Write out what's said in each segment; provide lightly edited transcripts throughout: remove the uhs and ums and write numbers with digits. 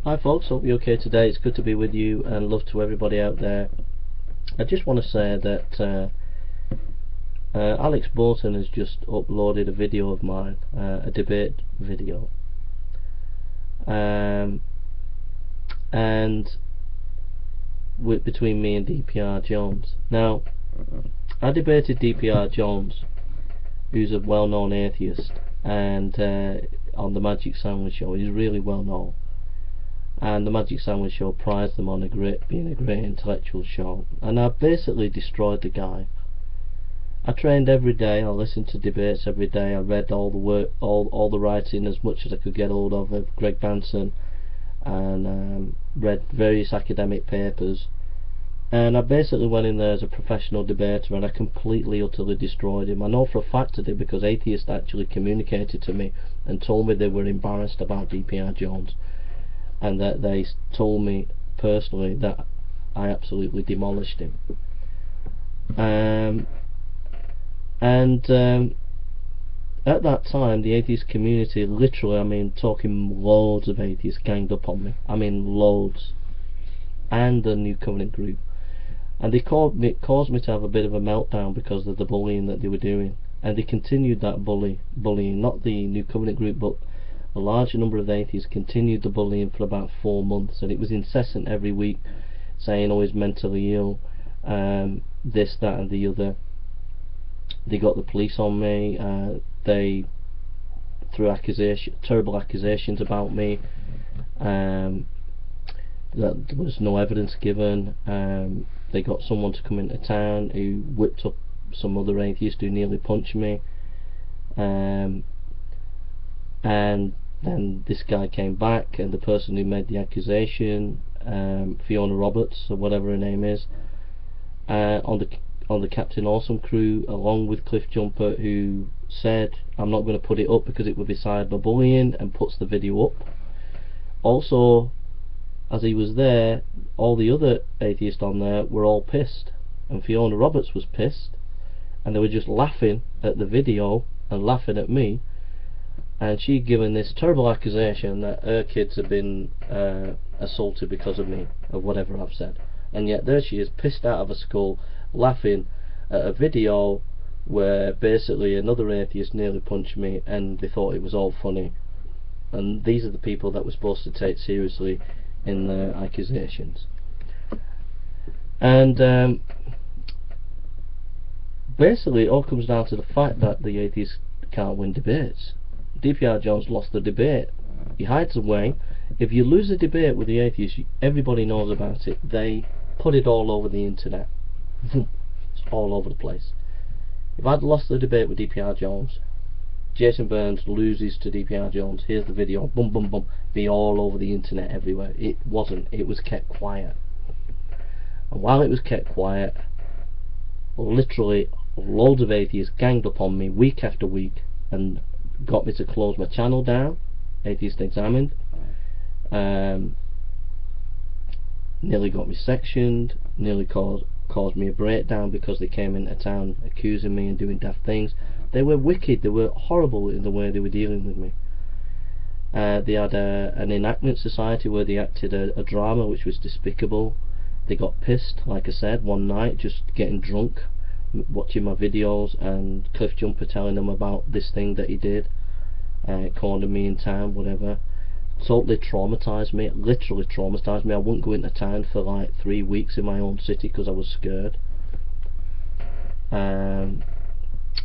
Hi folks, hope you're okay today. It's good to be with you and love to everybody out there. I just want to say that Alex Bolton has just uploaded a video of mine, a debate video, and between me and dprjones. Now, I debated dprjones, who's a well-known atheist, and on the Magic Sandwich Show. He's really well known. And the Magic Sandwich Show prized them on being a great intellectual show, and I basically destroyed the guy. I trained every day, I listened to debates every day, I read all the work, all the writing as much as I could get hold of Greg Banson, and read various academic papers, and I basically went in there as a professional debater, and I completely, utterly destroyed him. I know for a fact I did, because atheists actually communicated to me and told me they were embarrassed about dprjones, and that they told me personally that I absolutely demolished him. At that time, the atheist community, literally, I mean, talking loads of atheists ganged up on me. I mean, loads. And the New Covenant group. And they caused me to have a bit of a meltdown because of the bullying that they were doing. And they continued that bullying, not the New Covenant group, but a large number of atheists continued the bullying for about 4 months, and it was incessant every week, saying, oh, he's mentally ill, this, that and the other. They got the police on me, they threw terrible accusations about me, that there was no evidence given. They got someone to come into town who whipped up some other atheist who nearly punched me, and then this guy came back, and the person who made the accusation, Fiona Roberts or whatever her name is, on the Captain Awesome crew, along with Cliff Jumper, who said, I'm not going to put it up because it would be cyberbullying, and puts the video up. Also, as he was there, all the other atheists on there were all pissed, and Fiona Roberts was pissed, and they were just laughing at the video and laughing at me. And she'd given this terrible accusation that her kids had been assaulted because of me, or whatever I've said. And yet there she is, pissed out of her skull, laughing at a video where basically another atheist nearly punched me, and they thought it was all funny. And these are the people that we're supposed to take seriously in their accusations. And basically it all comes down to the fact that the atheists can't win debates. dprjones lost the debate. He hides away. If you lose a debate with the atheists, everybody knows about it. They put it all over the internet. It's all over the place. If I'd lost the debate with dprjones, Jason Burns loses to dprjones, here's the video, boom boom boom, be all over the internet everywhere. It wasn't. It was kept quiet. And while it was kept quiet, literally loads of atheists ganged up on me week after week and got me to close my channel down, Atheist Examined, nearly got me sectioned, nearly caused me a breakdown because they came into town accusing me and doing daft things. They were wicked, they were horrible in the way they were dealing with me. They had an enactment society where they acted a drama which was despicable. They got pissed, like I said, one night, just getting drunk, watching my videos, and Cliff Jumper telling them about this thing that he did, cornered me in town, whatever. Totally traumatized me, literally traumatized me. I wouldn't go into town for like 3 weeks in my own city because I was scared. And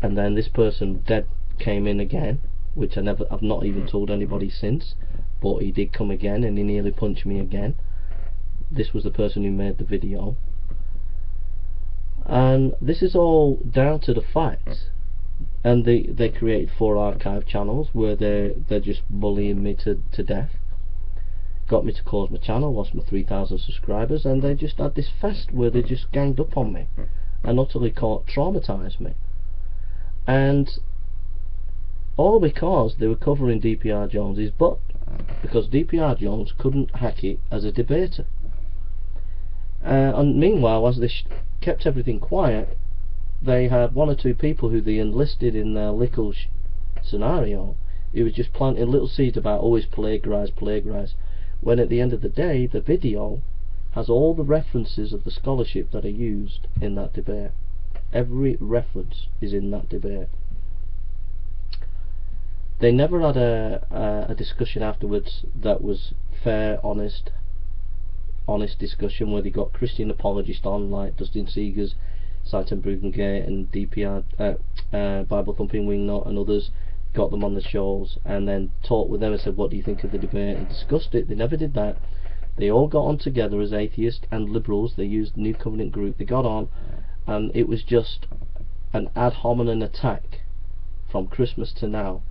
then this person dead came in again, which I've not even told anybody since, but he did come again and he nearly punched me again. This was the person who made the video. And this is all down to the fact, and they created 4 archive channels where they're just bullying me to death. Got me to close my channel, lost my 3,000 subscribers, and they just had this fest where they just ganged up on me and utterly traumatized me. And all because they were covering dprjones' butt, because dprjones couldn't hack it as a debater. And meanwhile, as they kept everything quiet, they had 1 or 2 people who they enlisted in their little scenario, who was just planting little seeds about always plagiarise. when at the end of the day the video has all the references of the scholarship that are used in that debate. Every reference is in that debate. They never had a discussion afterwards that was fair, honest discussion, where they got Christian apologists on, like Dustin Seeger's Sight and Brugengate and DPR, Bible Thumping Wingnut and others, got them on the shows and then talked with them and said, what do you think of the debate, and discussed it. They never did that. They all got on together as atheists and liberals. They used New Covenant group. They got on, and it was just an ad hominem attack from Christmas to now,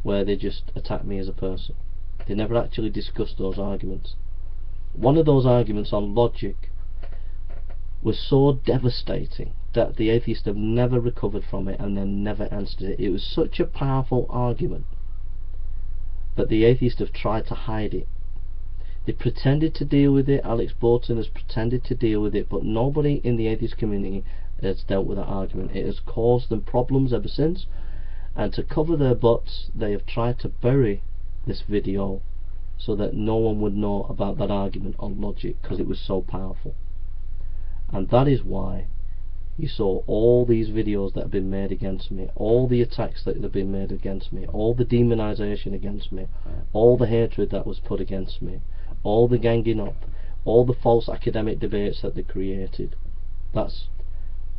where they just attacked me as a person. They never actually discussed those arguments. One of those arguments on logic was so devastating that the atheists have never recovered from it, and they never answered it. It was such a powerful argument that the atheists have tried to hide it. They pretended to deal with it. Alex Bolton has pretended to deal with it, but nobody in the atheist community has dealt with that argument. It has caused them problems ever since, and to cover their butts, they have tried to bury this video so that no one would know about that argument on logic, because it was so powerful. And that is why you saw all these videos that have been made against me, all the attacks that have been made against me, all the demonization against me, all the hatred that was put against me, all the ganging up, all the false academic debates that they created. That's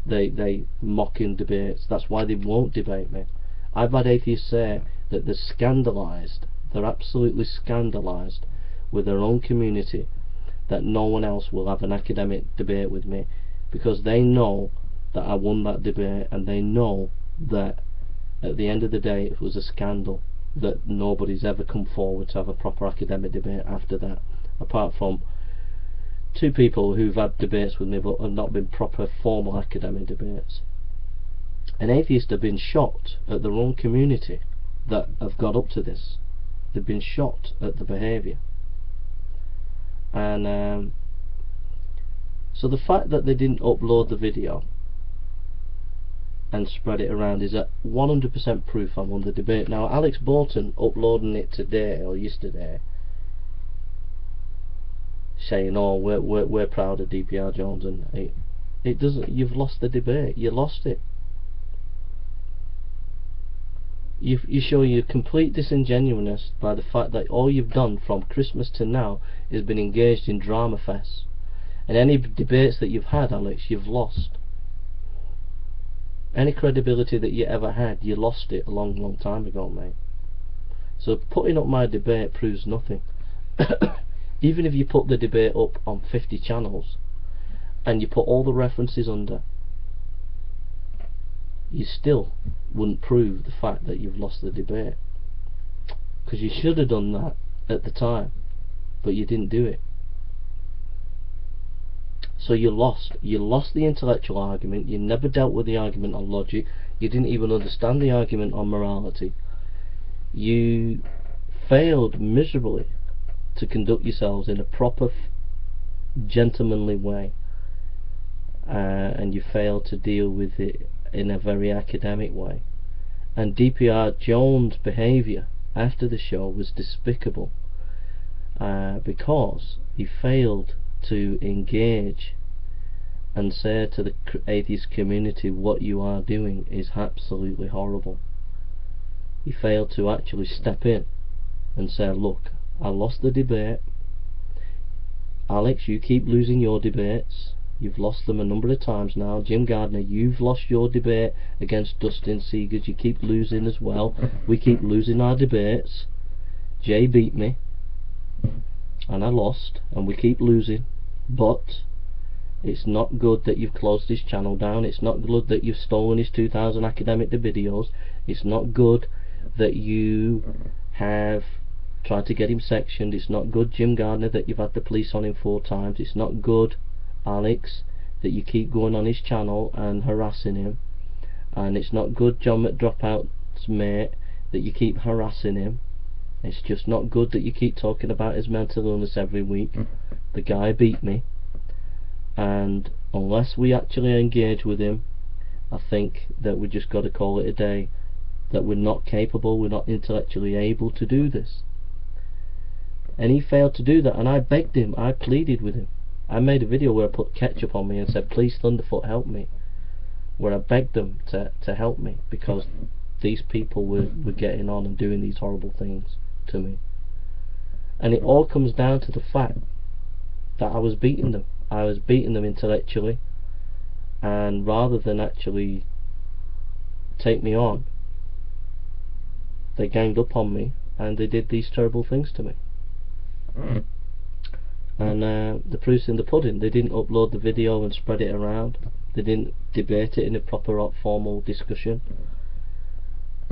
they mocking debates. That's why they won't debate me. I've had atheists say that they're scandalized, they're absolutely scandalized with their own community, that no one else will have an academic debate with me, because they know that I won that debate, and they know that at the end of the day it was a scandal that nobody's ever come forward to have a proper academic debate after that, apart from two people who've had debates with me but have not been proper formal academic debates. And atheists have been shocked at their own community that have got up to this. They've been shocked at the behaviour. And so the fact that they didn't upload the video and spread it around is a 100% proof I won the debate. Now Alex Bolton uploading it today or yesterday, saying, "Oh, we're proud of dprjones," and it doesn't. You've lost the debate. You lost it. You show your complete disingenuousness by the fact that all you've done from Christmas to now is been engaged in drama fests. And any debates that you've had, Alex, you've lost. Any credibility that you ever had, you lost it a long time ago, mate. So putting up my debate proves nothing. Even if you put the debate up on 50 channels and you put all the references under, you still wouldn't prove the fact that you've lost the debate, because you should have done that at the time, but you didn't do it. So you lost the intellectual argument. You never dealt with the argument on logic. You didn't even understand the argument on morality. You failed miserably to conduct yourselves in a proper gentlemanly way, and you failed to deal with it in a very academic way. And dprjones' behaviour after the show was despicable, because he failed to engage and say to the atheist community, what you are doing is absolutely horrible. He failed to actually step in and say, look, I lost the debate. Alex, you keep losing your debates. You've lost them a number of times now. Jim Gardner, you've lost your debate against Dustin Seegers. You keep losing as well. We keep losing our debates. Jay beat me and I lost, and we keep losing. But it's not good that you've closed his channel down. It's not good that you've stolen his 2000 academic videos. It's not good that you have tried to get him sectioned. It's not good, Jim Gardner, that you've had the police on him 4 times. It's not good, Alex, that you keep going on his channel and harassing him. And it's not good, John McDropout's mate, that you keep harassing him. It's just not good that you keep talking about his mental illness every week. The guy beat me, and unless we actually engage with him, I think that we just got to call it a day, that we're not capable, we're not intellectually able to do this. And he failed to do that, and I begged him, I pleaded with him. I made a video where I put ketchup on me and said, please Thunderfoot, help me, where I begged them to help me, because these people were getting on and doing these horrible things to me. And it all comes down to the fact that I was beating them. I was beating them intellectually, and rather than actually take me on, they ganged up on me and they did these terrible things to me. And the proof's in the pudding. They didn't upload the video and spread it around. They didn't debate it in a proper formal discussion.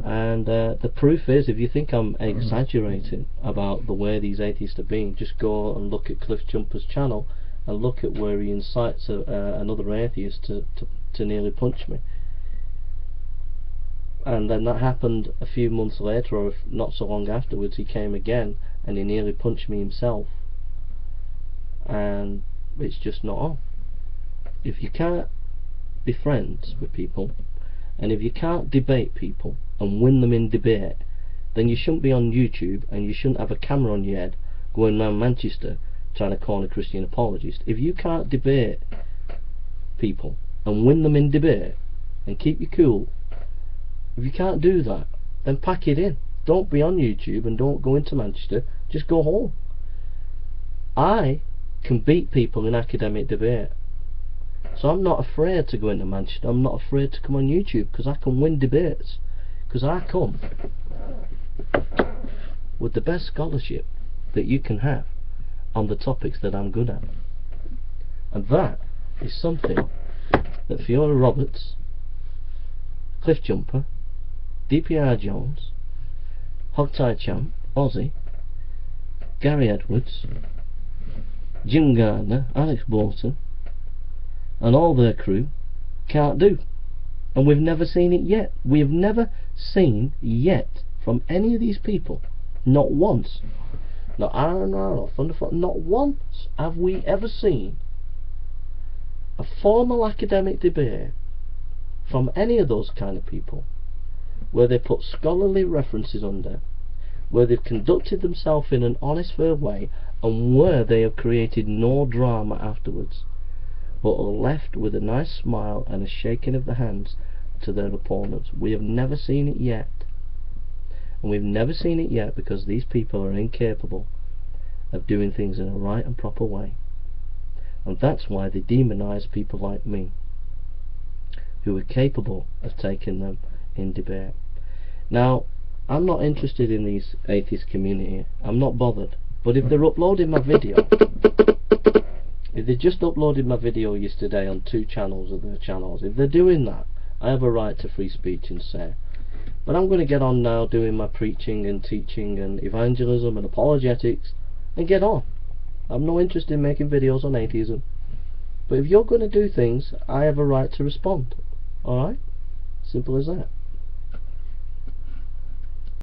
And the proof is, if you think I'm exaggerating about the way these atheists are being, just go and look at Cliff Jumper's channel and look at where he incites another atheist to nearly punch me. And then that happened a few months later, or if not so long afterwards, he came again and he nearly punched me himself. And it's just not on. If you can't be friends with people, and if you can't debate people and win them in debate, then you shouldn't be on YouTube, and you shouldn't have a camera on your head going around Manchester trying to corner Christian apologists. If you can't debate people and win them in debate and keep you cool, if you can't do that, then pack it in. Don't be on YouTube and don't go into Manchester. Just go home. I can beat people in academic debate, so I'm not afraid to go into Manchester. I'm not afraid to come on YouTube, because I can win debates, because I come with the best scholarship that you can have on the topics that I'm good at. And that is something that Fiona Roberts, Cliff Jumper, dprjones, Hogtie Champ, Ozzy, Gary Edwards, Jim Gardner, Alex Bolton, and all their crew can't do. And we've never seen it yet. We have never seen yet from any of these people, not once, not Iron or Thunderfoot, not once have we ever seen a formal academic debate from any of those kind of people where they put scholarly references under, where they've conducted themselves in an honest, fair way, and where they have created no drama afterwards, but are left with a nice smile and a shaking of the hands to their opponents. We have never seen it yet. And we've never seen it yet because these people are incapable of doing things in a right and proper way. And that's why they demonize people like me, who are capable of taking them in debate. Now, I'm not interested in these atheist community. I'm not bothered. But if they're uploading my video, if they just uploaded my video yesterday on 2 channels of their channels, if they're doing that, I have a right to free speech and say. But I'm going to get on now doing my preaching and teaching and evangelism and apologetics and get on. I'm no interest in making videos on atheism. But if you're going to do things, I have a right to respond. Alright? Simple as that.